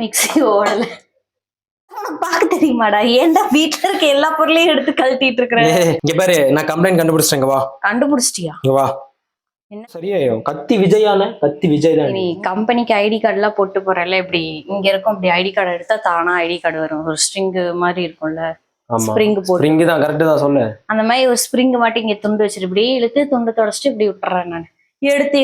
Mixie ஓடல. உனக்கு பார்க்க தெரியுமாடா? ஏன்டா வீட்டுல இருக்க எல்லா பொருளையும் எடுத்து கழட்டிட்டு இருக்கிற? இங்க பாரு, நான் கம்ப்ளைண்ட் கண்டுபிடிச்சிட்டேங்க. வா. கண்டுபிடிச்சிட்டியா? இங்க வா. என்ன சரியாயிரும். கத்தி விஜயானே, கத்தி விஜய் தான். நீ கம்பெனிக்கு ஐடி கார்டு எல்லாம் போட்டு போறல, இப்படி இங்க இருக்கும். இப்படி ஐடி கார்டு எடுத்தா தானா ஐடி கார்டு வரும். ஒரு ஸ்ட்ரிங் மாதிரி இருக்கும்ல, ஸ்ப்ரிங் போட்டு. ஸ்ப்ரிங் தான், கரெக்ட் தான் சொல்லு. அந்த மாதிரி ஒரு ஸ்ப்ரிங் மாட்டி இங்க துண்டு வச்சிட்டு இப்படி இழுத்து துண்டு தொடச்சிட்டு இப்படி விட்டுறேன் நான். எடுத்து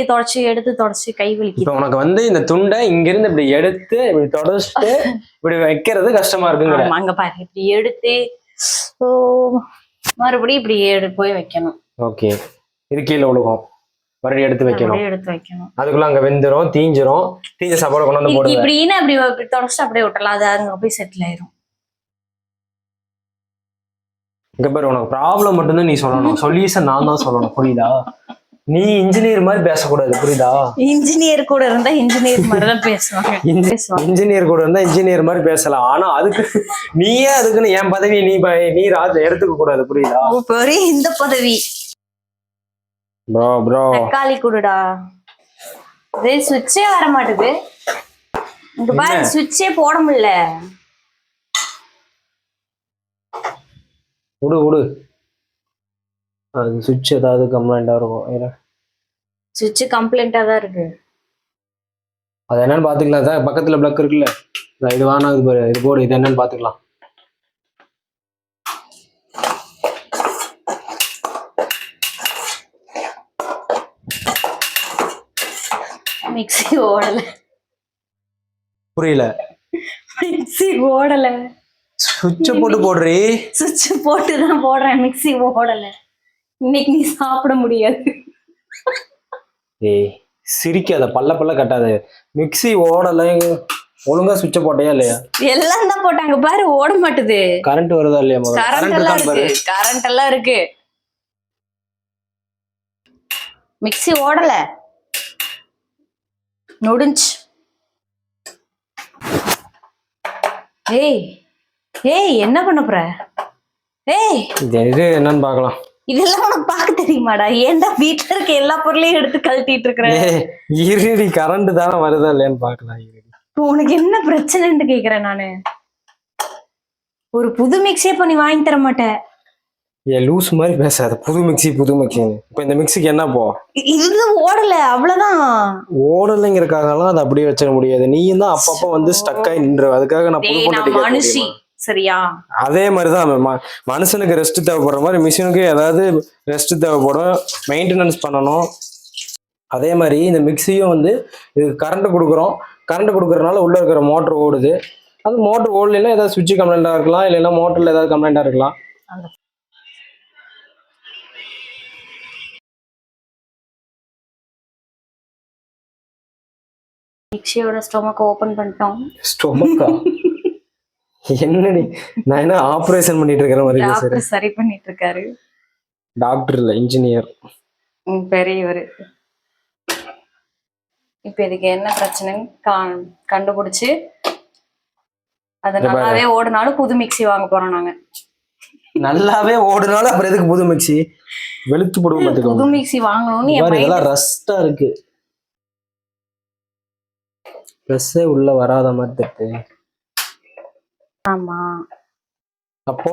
தொடச்சு கை வலிக்கு. இப்ப உனக்கு வந்து இந்த துண்டை இங்க இருந்து இப்படி எடுத்து இப்படி தொடச்சிட்டு இப்படி வைக்கிறது கஷ்டமா இருக்குங்கிற. அங்க பாரு, இப்படி எடுத்து மறுபடியும் இப்படி போய் வைக்கணும். ஓகே, இது கீழே விழுகும், மறுபடியும் எடுத்து வைக்கணும். அதுக்குள்ள அங்க வெந்துரும், தீஞ்ச சாப்பாடு கொண்டு வந்து போடுங்க. இப்படின்னு அப்படி தொடச்சிட்டு அப்படியே விட்டலாம், அது அங்க போய் செட்டில் ஆயிரும். இங்க பாரு, உனக்கு ப்ராப்ளம் மட்டும்தான் நீ சொல்லணும், சொல்யூஷன் நான் தான் சொல்லணும், புரியுதா? நீ இன்ஜினியர் மாதிரி பேசக்கூடாது, புரியுதா? இன்ஜினியர் கூட இருந்தா இன்ஜினியர் மாதிரி தான் பேசுவாங்க. இன்ஜினியர் கூட இருந்தா இன்ஜினியர் மாதிரி பேசலாம். ஆனா அதுக்கு நீயே அதுக்குன்னு என் பதவி நீ ராஜா எடுத்துக்க கூடாது, புரியுதா? பெரிய இந்த பதவி. ப்ரோ தக்காளி குடுடா. சுவிட்சே வர மாட்டுது. இங்க பாரு, சுவிட்சே போட முடியல. விடு. அது சுவிட்ச் ஏதாவது கம்ப்ளைண்டா இருக்கும். சுவிட்ச் கம்ப்ளைண்டா தான் இருக்கு. அது என்னன்னு பாத்துக்கலாம் சார். பக்கத்துல பிளக் இருக்குல்ல, இது வானா இது பாரு, இது போடு, இது என்னன்னு பாத்துக்கலாம். மிக்ஸி ஓடல. புரியல? மிக்ஸி ஓடல. சுவிட்ச போட்டு போடுறீ. சுவிட்ச் போட்டு தான் போடுறேன், மிக்ஸி ஓடல. இன்னைக்கு நீ சாப்பிட முடியாது. ஏய் சிரிக்காத, பல்ல கட்டாத. மிக்ஸி ஓடல, ஒழுங்கா சுவிட்ச போட்டியா இல்லையா? எல்லாம் தான் போட்டாங்க பாரு, ஓட மாட்டுது. கரண்ட் வருதா இல்லையா? கரண்ட் எல்லாம் இருக்கு. மிக்ஸி ஓடல, நொடிஞ்சு. ஏய் என்ன பண்ண போற? இது என்னன்னு பாக்கலாம். இதெல்லாம் உனக்கு பார்க்க தெரியுமாடா? ஏன்டா வீட்டுல இருக்க எல்லா பொருளையும் எடுத்து கழட்டிட்டு இருக்கிற? இருடி, கரண்ட் தானே வருதா இல்லையான்னு பாக்கலாம். உனக்கு என்ன பிரச்சனைன்னு கேக்குறேன் நானு. ஒரு புது மிக்ஸியே பண்ணி வாங்கி தர மாட்டேன். ஏன் லூஸ் மாதிரி பேசாத. புது மிக்ஸி. இப்ப இந்த மிக்ஸிக்கு என்ன போ? இது ஓடல, அவ்வளவுதான். ஓடலைங்கிறதுக்காகலாம் அதை அப்படியே வச்சிட முடியாது. நீயும் தான் அப்பப்ப வந்து ஸ்டக் ஆகி நின்று. அதுக்காக நான் மனுஷி சரியா? அதே மாதிரிதான் மனுஷனுக்கு ரெஸ்ட் தேவைப்படுற மாதிரி மிஷினுக்கு ஏதாவது ரெஸ்ட் தேவைப்படும், மெயின்டெனன்ஸ் பண்ணணும். அதே மாதிரி இந்த மிக்ஸியும் வந்து இது கரண்ட் கொடுக்குறதுனால உள்ள இருக்கிற மோட்டர் ஓடுது. அந்த மோட்டர் ஓடலாம், ஏதாவது சுவிட்ச் கம்ப்ளைண்டா இருக்கலாம், இல்லைன்னா மோட்டர்ல ஏதாவது கம்ப்ளைண்டா இருக்கலாம். மிக்ஸியோட ஸ்டொமக் ஓபன் பண்ணிட்டோம். ஸ்டொமக்கா? என்னடி, நான் என்ன ஆபரேஷன் பண்ணிட்டு இருக்கிற மாதிரி? டாக்டர் சரி பண்ணிட்டு இருக்காரு. டாக்டர் இல்ல, இன்ஜினியர். பெரியவர். இப்ப இதுக்கு என்ன பிரச்சனைன்னு கண்டுபிடிச்சு அது நல்லாவே ஓடுனாலும் புது மிக்ஸி வாங்க போறோம் நாங்க. நல்லாவே ஓடுனாலும் அப்புறம் எதுக்கு புது மிக்ஸி? வெளுத்து போடுவோம். புது மிக்ஸி வாங்கணும்னு இதெல்லாம் ரஸ்டா இருக்கு. ப்ளஸ்ஸே உள்ள வராத மாதிரி இருக்கு. ஆமா, அப்போ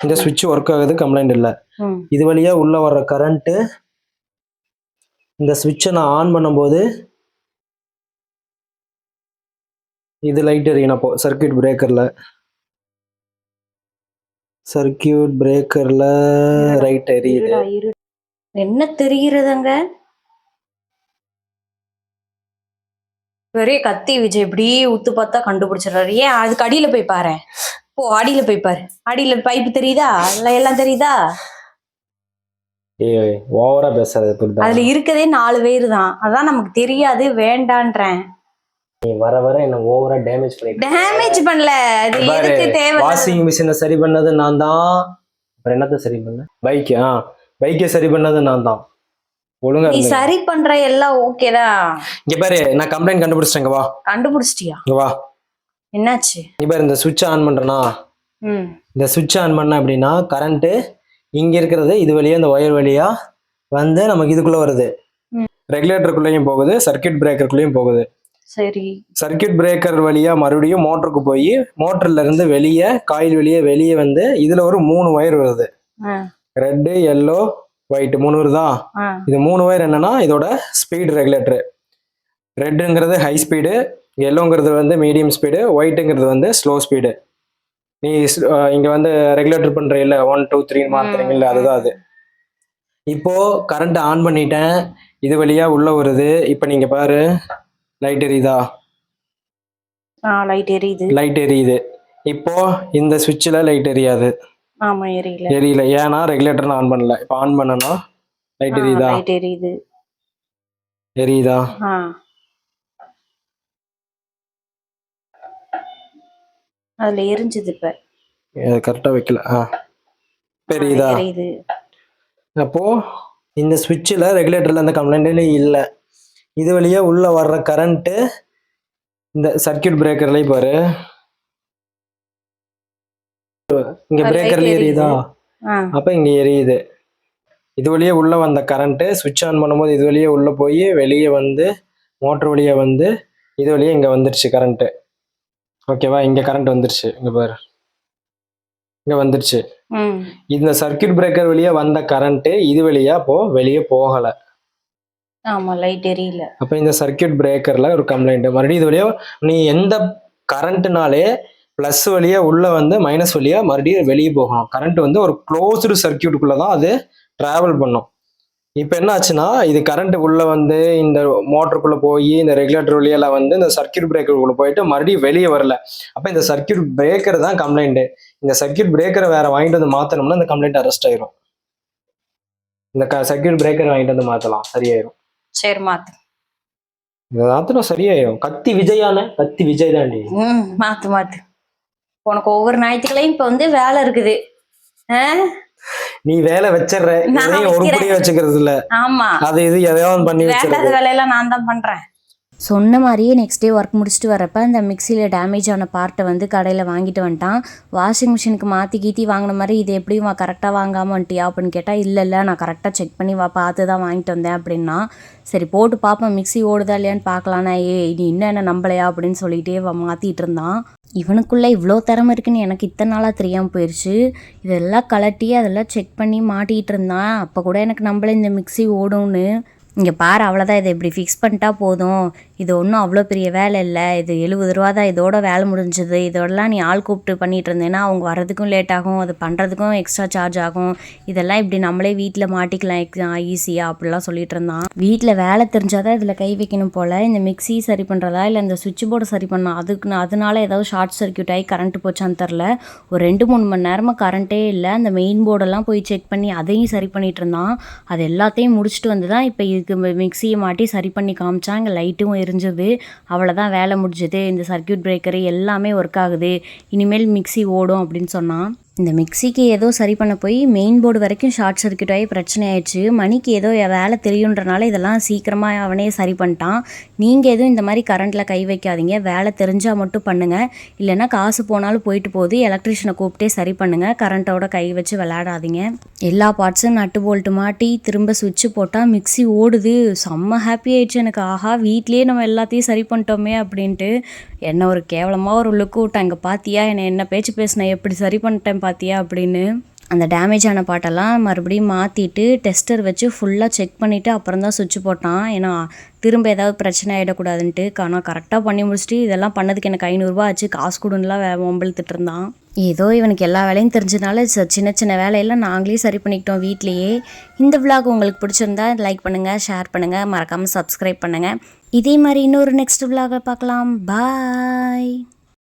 இந்த சுவிட்ச் ஒர்க் ஆகுது, கம்ப்ளைண்ட் இல்ல. இது வழியா உள்ள வர்ற கரண்ட், இந்த சுவிட்சை நான் ஆன் பண்ணும்போது இது லைட் எரியும். அப்போ சர்க்கியூட் பிரேக்கர்ல ரைட் எரியுது. என்ன தெரிகிறதுங்க? பெரிய கத்தி விஜய் இப்படி உத்து பார்த்தா கண்டுபிடிச்சிடறாரு. ஏன் அதுக்கு அடியில போய் பாரு. அடியில போய் பாரு. அடியில பைப்பு தெரியுதா? எல்லாம் தெரியுதா? ஓவரா பேசாத. அதுல இருக்கதே 4 பேர் தான். அதான் நமக்கு தெரியாது, வேண்டான்றேன். நீ வர என்ன ஓவரா டேமேஜ் பண்ணல. அது எதுக்கு தேவை? வாஷிங் மிஷினை சரி பண்ணது நான் தான். அப்புறம் என்னத்த சரி பண்ண? பைக்கை சரி பண்ணது நான் தான். ஒழுங்கா நீ சரி பண்ற எல்லாம் ஓகேதான். இங்க பாரு, நான் கம்ப்ளைண்ட் கண்டுபிடிச்சிட்டேங்க. வா. கண்டுபிடிச்சிட்டியா? வா. என்னாச்சு? இங்க பாரு, இந்த சுவிட்ச் ஆன் பண்றேனா, இந்த சுவிட்ச் ஆன் பண்ண அப்படின்னா கரண்ட் இங்க இருக்கிறது இது வழியா, இந்த ஒயர் வழியா வந்து நமக்கு இதுக்குள்ள வருது. ரெகுலேட்டருக்குள்ளேயும் போகுது, சர்க்கியூட் பிரேக்கருக்குள்ளேயும் போகுது. சரி. சர்க்கியூட் பிரேக்கர் வழியா மறுபடியும் மோட்டருக்கு போய் மோட்டர்ல இருந்து வெளியே காயில் வெளியே வந்து இதுல ஒரு 3 ஒயர் வருது. ரெட்டு, எல்லோ, ஒயிட் 3 வருதா? இது 3 ஒயர் என்னன்னா இதோட ஸ்பீட் ரெகுலேட்டர். ரெட்டுங்கிறது ஹை ஸ்பீடு, எல்லோங்கிறது வந்து மீடியம் ஸ்பீடு, ஒயிட்டுங்கிறது வந்து ஸ்லோ ஸ்பீடு. நீ இங்க வந்து ரெகுலேட்டர் பண்ற இல்ல 1 2 3 மாத்துறீங்கல்ல, அதுதான் அது. இப்போ கரண்ட் ஆன் பண்ணிட்டேன், இது வழியா உள்ள வருது. இப்போ நீங்க பாரு, லைட் எரியுதா? லைட் எரியுது. இப்போ இந்த சுவிட்சில் லைட் எரியாது. ஆமா, எரியல. ஏன்னா ரெகுலேட்டர் ஆன் பண்ணல. இப்போ ஆன் பண்ணனா லைட் எரியுதா? எரியுதா? அதுல எரிஞ்சது. இப்ப கரெக்டா வைக்கல. எரியுதா? அப்போ இந்த சுவிட்சில் ரெகுலேட்டர்ல அந்த கம்ப்ளைண்ட்ல இல்லை. இது வழியா உள்ள வர்ற கரண்ட் இந்த சர்க்கியூட் பிரேக்கர்லயும் பாரு, இங்க பிரேக்கர்ல எரியுதா? அப்ப இங்க எரியுது. இது வழியா உள்ள வந்த கரண்ட் சுவிட்ச் ஆன் பண்ணும்போது இது வழியா உள்ள போய் வெளியே வந்து மோட்டர் வழியா வந்து இது வழியா இங்க வந்துருச்சு கரண்ட். ஓகேவா? இங்க கரண்ட் வந்துருச்சு. இங்க பாரு, இங்க வந்துருச்சு. இந்த சர்க்கியூட் பிரேக்கர் வழியா வந்த கரண்ட் இது வழியா வெளியே போகல. ஆமா, லைட் எரியல. அப்ப இந்த சர்க்கியூட் பிரேக்கர்ல ஒரு கம்ப்ளைண்ட். மறுபடியும் இது வழியா நீ எந்த கரண்ட்னாலே பிளஸ் வழியா உள்ள வந்து மைனஸ் வழியா மறுபடியும் வெளியே போகணும். கரண்ட் வந்து ஒரு க்ளோஸ்டு சர்க்கியூட்டுக்குள்ளதான் அது டிராவல் பண்ணும். இப்போ என்ன ஆச்சுன்னா, இது கரண்ட் உள்ள வந்து இந்த மோட்டருக்குள்ள போய் இந்த ரெகுலேட்டர் வழியால வந்து இந்த சர்க்கியூட் பிரேக்கருக்குள்ள போயிட்டு மறுபடியும் வெளியே வரல. அப்ப இந்த சர்க்கியூட் பிரேக்கர் தான் கம்ப்ளைண்ட். இந்த சர்க்கியூட் பிரேக்கரை வேற வாங்கிட்டு வந்து மாத்தணும்னா இந்த கம்ப்ளைண்ட் அரெஸ்ட் ஆயிரும். இந்த சர்க்கியூட் பிரேக்கர் வாங்கிட்டு வந்து மாத்தலாம், சரியாயிரும். சரி, மாத்து. மாத்தினா சரியாயிரும். கத்தி விஜய் தாண்டி. மாத்து. உனக்கு ஒவ்வொரு ஞாயிற்றுக்களையும் இப்ப வந்து வேலை இருக்குது. நீ வேலை வச்சிடுற, உருப்படியா வச்சுக்கிறது இல்ல. ஆமா, அது இது எதையாவது பண்ணி வச்சிருக்க. வேலையெல்லாம் நான் தான் பண்றேன். சொன்ன மாதிரியே நெக்ஸ்ட் டே ஒர்க் முடிச்சுட்டு வரப்போ அந்த மிக்சியில் டேமேஜ் ஆன பார்ட்டை வந்து கடையில் வாங்கிட்டு வந்துட்டான். வாஷிங் மிஷினுக்கு மாற்றி வாங்கின மாதிரி இது எப்படியும் கரெக்டாக வாங்காமல் வந்துட்டியா அப்படின்னு கேட்டால் இல்லை நான் கரெக்டாக செக் பண்ணி பார்த்து தான் வாங்கிட்டு வந்தேன் அப்படின்னா. சரி போட்டு பார்ப்பேன் மிக்சி ஓடுதா இல்லையான்னு பார்க்கலான்னா, நீ இன்னும் என்ன நம்பலையா அப்படின்னு சொல்லிகிட்டே மாற்றிட்டு இருந்தான். இவனுக்குள்ளே இவ்வளோ திறமை இருக்குன்னு எனக்கு இத்தனை நாளாக தெரியாமல் போயிடுச்சு. இதெல்லாம் கலட்டி அதெல்லாம் செக் பண்ணி மாட்டிகிட்டு இருந்தான். அப்போ கூட எனக்கு நம்பலை இந்த மிக்சி ஓடும்னு. இங்கே பாரு, அவ்வளோதான், இதை இப்படி ஃபிக்ஸ் பண்ணிட்டா போதும், இது ஒன்றும் அவ்வளோ பெரிய வேலை இல்லை, இது 70 ரூபா தான், இதோட வேலை முடிஞ்சது, இதோடலாம் நீ ஆள் கூப்பிட்டு பண்ணிகிட்டு இருந்தேன்னா அவங்க வர்றதுக்கும் லேட் ஆகும், அது பண்ணுறதுக்கும் எக்ஸ்ட்ரா சார்ஜ் ஆகும், இதெல்லாம் இப்படி நம்மளே வீட்டில் மாட்டிக்கலாம் ஈஸியாக அப்படிலாம் சொல்லிட்டு இருந்தான். வீட்டில் வேலை தெரிஞ்சாதான் இதில் கை வைக்கணும் போல். இந்த மிக்சி சரி பண்ணுறதா இல்லை இந்த சுவிட்ச் போர்டை சரி பண்ணலாம், அதனால ஏதாவது ஷார்ட் சர்க்கியூட் ஆகி கரண்ட்டு போச்சான்னு தெரில. ஒரு 2-3 மணி நேரமாக கரண்ட்டே இல்லை. அந்த மெயின் போர்டெல்லாம் போய் செக் பண்ணி அதையும் சரி பண்ணிகிட்டு இருந்தான். அது எல்லாத்தையும் முடிச்சுட்டு வந்து தான் இப்போ மிக்சியை மாட்டி சரி பண்ணி காமிச்சான். இங்கே லைட்டும் எரிஞ்சது. அவ்வளோதான், வேலை முடிஞ்சது, இந்த சர்க்கியூட் பிரேக்கரு எல்லாமே ஒர்க் ஆகுது, இனிமேல் மிக்சி ஓடும் அப்படின்னு சொன்னான். இந்த மிக்சிக்கு ஏதோ சரி பண்ண போய் மெயின் போர்டு வரைக்கும் ஷார்ட் சர்க்கியூட் ஆகி பிரச்சனை ஆயிடுச்சு. மணிக்கு ஏதோ வேலை தெரியுன்றனால இதெல்லாம் சீக்கிரமாக அவனே சரி பண்ணிட்டான். நீங்கள் எதுவும் இந்த மாதிரி கரண்ட்டில் கை வைக்காதீங்க, வேலை தெரிஞ்சால் மட்டும் பண்ணுங்கள், இல்லைன்னா காசு போனாலும் போயிட்டு போகுது, எலக்ட்ரிஷியனை கூப்பிட்டே சரி பண்ணுங்கள், கரண்ட்டோட கை வச்சு விளையாடாதீங்க. எல்லா பார்ட்ஸும் நட்டு போல்ட்டு மாட்டி திரும்ப சுவிட்சு போட்டால் மிக்சி ஓடுது. செம்ம ஹாப்பி ஆயிடுச்சு எனக்கு. ஆஹா, வீட்லேயே நம்ம எல்லாத்தையும் சரி பண்ணிட்டோமே அப்படின்ட்டு. என்ன ஒரு கேவலமாக ஒரு லுக்கு விட்டேன். இங்கே பார்த்தியா என்ன பேச்சு பேசினேன், எப்படி சரி பண்ணிட்டேன் பார்த்தியா அப்படின்னு. அந்த டேமேஜ் ஆன பாட்டெல்லாம் மறுபடியும் மாற்றிட்டு டெஸ்டர் வச்சு ஃபுல்லாக செக் பண்ணிவிட்டு அப்புறம் தான் சுவிட்ச் போட்டான். ஏன்னா திரும்ப ஏதாவது பிரச்சனை ஆகிடக்கூடாதுன்ட்டு. ஆனால் கரெக்டாக பண்ணி முடிச்சுட்டு இதெல்லாம் பண்ணதுக்கு எனக்கு 500 ரூபா ஆச்சு, காசு கொடுன்னுலாம் மொம்பழுத்துட்டு இருந்தான். ஏதோ இவனுக்கு எல்லா வேலையும் தெரிஞ்சதுனால சின்ன சின்ன வேலையெல்லாம் நாங்களே சரி பண்ணிக்கிட்டோம் வீட்லேயே. இந்த விளாக் உங்களுக்கு பிடிச்சிருந்தா லைக் பண்ணுங்கள், ஷேர் பண்ணுங்கள், மறக்காமல் சப்ஸ்கிரைப் பண்ணுங்கள். இதே மாதிரி இன்னொரு நெக்ஸ்ட் விளாகை பார்க்கலாம். பாய்.